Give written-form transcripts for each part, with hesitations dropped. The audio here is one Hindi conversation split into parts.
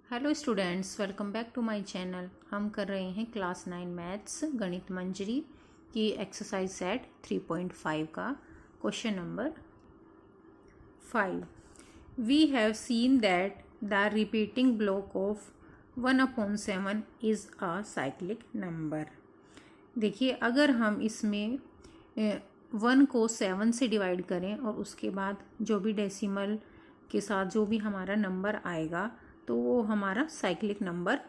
Hello students, welcome back to my channel. हम कर रहे हैं क्लास 9 मैथ्स गणित मंजरी की एक्सरसाइज सेट 3.5 का question number 5। We have seen that the repeating block of 1/7 is a cyclic number. देखिए, अगर हम इसमें 1 को 7 से डिवाइड करें और उसके बाद जो भी डेसिमल के साथ जो भी हमारा नंबर आएगा तो वो हमारा साइक्लिक नंबर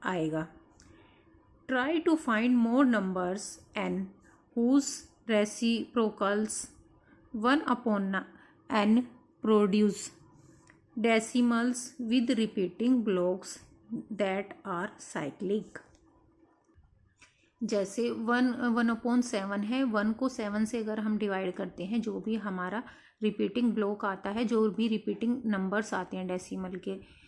आएगा। Try to find more numbers n whose reciprocals 1/n produce decimals with repeating blocks that are cyclic. जैसे 1/7 है, 1 को 7 से अगर हम डिवाइड करते हैं, जो भी हमारा रिपीटिंग ब्लॉक आता है, जो भी रिपीटिंग नंबर्स आते हैं डेसिमल के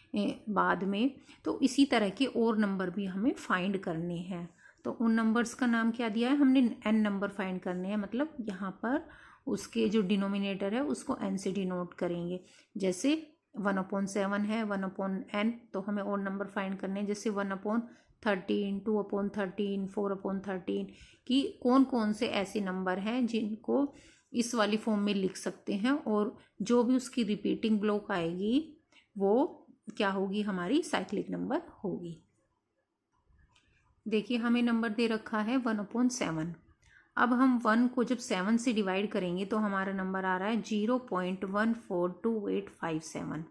बाद में, तो इसी तरह के और नंबर भी हमें फाइंड करने हैं। तो उन नंबर्स का नाम क्या दिया है हमने? एन नंबर फाइंड करने हैं। मतलब यहाँ पर उसके जो डिनोमिनेटर है उसको एन से डिनोट करेंगे। जैसे 1/7 है, 1/n, तो हमें और नंबर फाइंड करने हैं। जैसे 1/13, 2/13, 4/13 कि कौन कौन से ऐसे नंबर हैं जिनको इस वाली फॉर्म में लिख सकते हैं, और जो भी उसकी रिपीटिंग ब्लॉक आएगी वो क्या होगी? हमारी साइक्लिक नंबर होगी। देखिए, हमें नंबर दे रखा है 1/7। अब हम 1 को जब 7 से डिवाइड करेंगे तो हमारा नंबर आ रहा है 0.142857।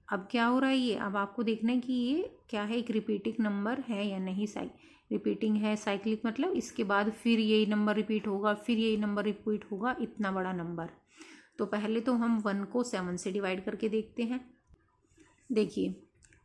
अब क्या हो रहा है ये? अब आपको देखना है कि ये क्या है, एक रिपीटिंग नंबर है या नहीं। रिपीटिंग है, साइक्लिक मतलब इसके बाद फिर यही नंबर रिपीट होगा, फिर यही नंबर रिपीट होगा, इतना बड़ा नंबर। तो पहले तो हम 1 को 7 से डिवाइड करके देखते हैं। देखिए,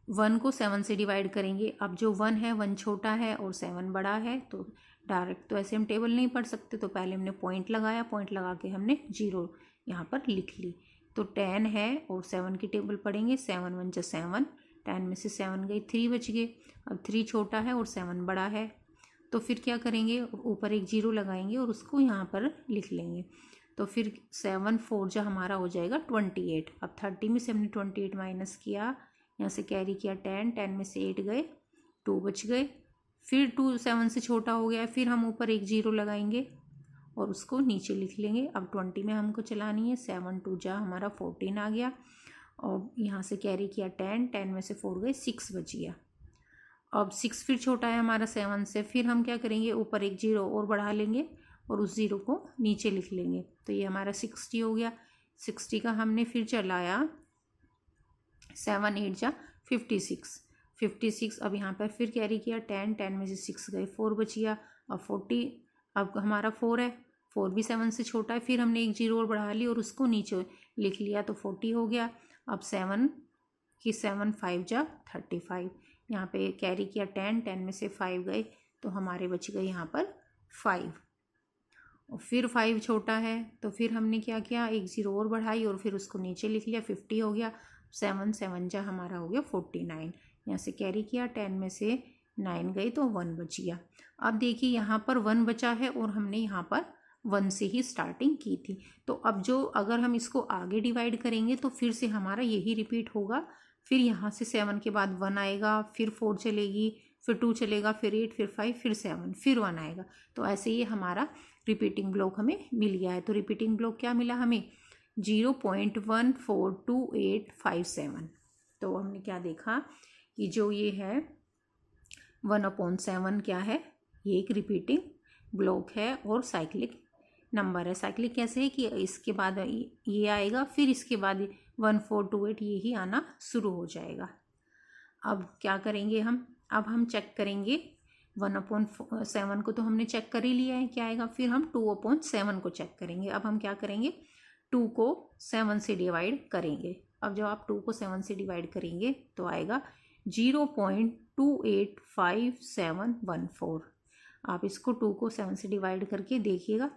1 को 7 से डिवाइड करेंगे। अब जो 1 है, 1 छोटा है और 7 बड़ा है, तो डायरेक्ट तो ऐसे हम टेबल नहीं पढ़ सकते, तो पहले हमने पॉइंट लगाया, पॉइंट लगा के हमने 0 यहाँ पर लिख ली। तो 10 है और 7 की टेबल पढ़ेंगे। 7 1 7, 10 में से 7 गई, 3 बच गए। अब 3 छोटा है और 7 बड़ा है, तो फिर क्या करेंगे? ऊपर एक 0 लगाएंगे और उसको यहाँ पर लिख लेंगे। तो फिर 7 4 जो हमारा हो जाएगा 28। अब 30 में से हमने 28 माइनस किया, यहाँ से कैरी किया 10, 10 में से 8 गए, 2 बच गए। फिर 2 7 से छोटा हो गया, फिर हम ऊपर एक 0 लगाएंगे और उसको नीचे लिख लेंगे। अब 20 में हमको चलानी है। 7 2 जा हमारा 14 आ गया, और यहाँ से कैरी किया 10, 10 में से 4 गए, 6 बच गया। अब 6 फिर छोटा है हमारा 7 से, फिर हम क्या करेंगे? ऊपर एक 0 और बढ़ा लेंगे और उस 0 को नीचे लिख लेंगे। तो ये हमारा 60 हो गया। 60 का हमने फिर चलाया, 7 8 जा 56, 56। अब यहाँ पर फिर कैरी किया 10, 10 में से 6 गए, 4 बच गया। अब 40, अब हमारा 4 है, 4 भी 7 से छोटा है, फिर हमने एक 0 और बढ़ा ली और उसको नीचे लिख लिया, तो 40 हो गया। अब 7 की 7 5 जा 35, यहाँ पे कैरी किया 10, 10 में से 5 गए, तो हमारे बच गए यहाँ पर 5। और फिर 5 छोटा है, तो फिर हमने क्या किया? एक 0 और बढ़ाई और फिर उसको नीचे लिख लिया, 50 हो गया। 7 7 जा हमारा हो गया 49, यहाँ से कैरी किया 10 में से 9 गई, तो 1 बच गया। अब देखिए, यहाँ पर 1 बचा है और हमने यहाँ पर 1 से ही स्टार्टिंग की थी। तो अब जो अगर हम इसको आगे डिवाइड करेंगे तो फिर से हमारा यही रिपीट होगा। फिर यहाँ से 7 के बाद 1 आएगा, फिर 4 चलेगी, फिर 2 चलेगा, फिर 8, फिर 5, फिर 7, फिर 1 आएगा। तो ऐसे ही हमारा रिपीटिंग ब्लॉक हमें मिल गया है। तो रिपीटिंग ब्लॉक क्या मिला हमें? 0.142857। तो हमने क्या देखा कि जो ये है 1/7 क्या है? ये एक रिपीटिंग ब्लॉक है और साइक्लिक नंबर है। साइक्लिक कैसे है कि इसके बाद ये आएगा, फिर इसके बाद 1428 ये ही आना शुरू हो जाएगा। अब क्या करेंगे हम? अब हम चेक करेंगे 1/7 को तो हमने चेक कर ही लिया है क्या आएगा। फिर हम 2/7 को चेक करेंगे। अब हम क्या करेंगे? 2 को 7 से डिवाइड करेंगे। अब जब आप 2 को 7 से डिवाइड करेंगे तो आएगा 0.285714। आप इसको 2 को 7 से डिवाइड करके देखिएगा।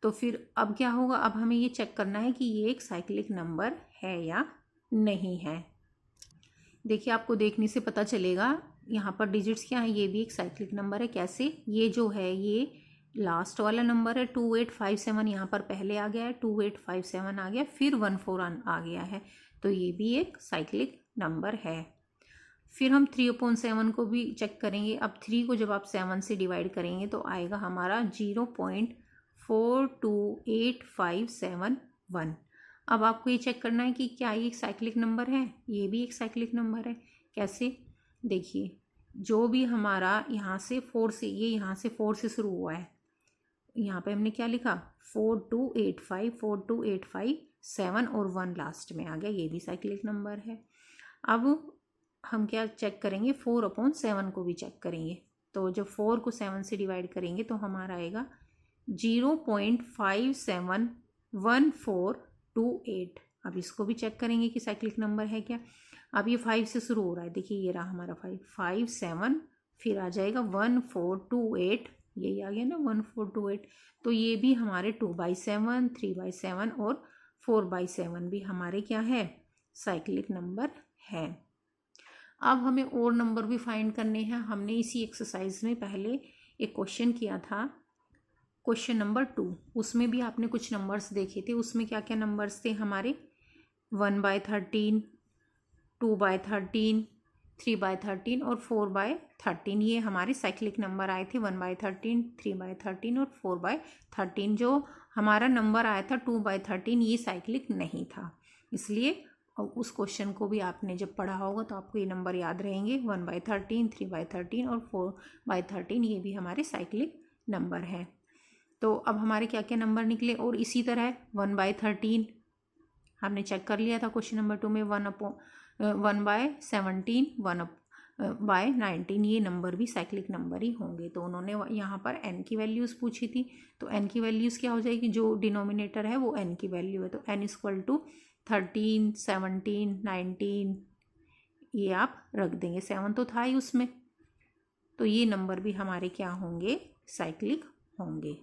तो फिर अब क्या होगा? अब हमें ये चेक करना है कि ये एक साइक्लिक नंबर है या नहीं है। देखिए, आपको देखने से पता चलेगा यहाँ पर डिजिट्स क्या है, ये भी एक साइक्लिक नंबर है। कैसे? ये जो है ये लास्ट वाला नंबर है 2857, यहाँ पर पहले आ गया है, 2857 आ गया, फिर 14 आ गया है, तो ये भी एक साइक्लिक नंबर है। फिर हम 3/7 को भी चेक करेंगे। अब 3 को जब आप 7 से डिवाइड करेंगे तो आएगा हमारा 0.428571। अब आपको ये चेक करना है कि क्या ये एक साइक्लिक नंबर है। ये भी एक साइक्लिक नंबर है। कैसे? देखिए, जो भी हमारा यहाँ से 4 से, ये यहाँ से 4 से शुरू हुआ है, यहाँ पे हमने क्या लिखा 4285 7 और 1 लास्ट में आ गया, ये भी साइक्लिक नंबर है। अब हम क्या चेक करेंगे, 4/7 को भी चेक करेंगे। तो जब 4 को 7 से डिवाइड करेंगे तो हमारा आएगा 0.571428। अब इसको भी चेक करेंगे कि साइक्लिक नंबर है क्या। अब ये 5 से शुरू हो रहा है, देखिए ये रहा हमारा 5 7, फिर आ जाएगा 1428, यही आ गया ना 1428। तो ये भी हमारे 2/7, 3/7 और 4/7 भी हमारे क्या है, साइक्लिक नंबर है। अब हमें और नंबर भी फाइंड करने हैं। हमने इसी एक्सरसाइज में पहले एक क्वेश्चन किया था, क्वेश्चन नंबर 2। उसमें भी आपने कुछ नंबर्स देखे थे। उसमें क्या क्या नंबर्स थे हमारे, 1/13, 2/13, 3/13 और 4/13। ये हमारे साइक्लिक नंबर आए थे, 1/13, 3/13 और 4/13। जो हमारा नंबर आया था 2/13, ये साइक्लिक नहीं था। इसलिए उस क्वेश्चन को भी आपने जब पढ़ा होगा तो आपको ये नंबर याद रहेंगे, 1/13, 3/13 और 4/13, ये भी हमारे साइक्लिक नंबर है। तो अब हमारे क्या क्या नंबर निकले। और इसी तरह 1/13 हमने चेक कर लिया था क्वेश्चन नंबर 2 में, 1/17, 1/19, ये नंबर भी साइक्लिक नंबर ही होंगे। तो उन्होंने यहाँ पर n की वैल्यूज़ पूछी थी। तो n की वैल्यूज़ क्या हो जाएगी, जो डिनोमिनेटर है वो n की वैल्यू है। तो n = 13, 17, 19, ये आप रख देंगे, 7 तो था ही उसमें। तो ये नंबर भी हमारे क्या होंगे, साइक्लिक होंगे।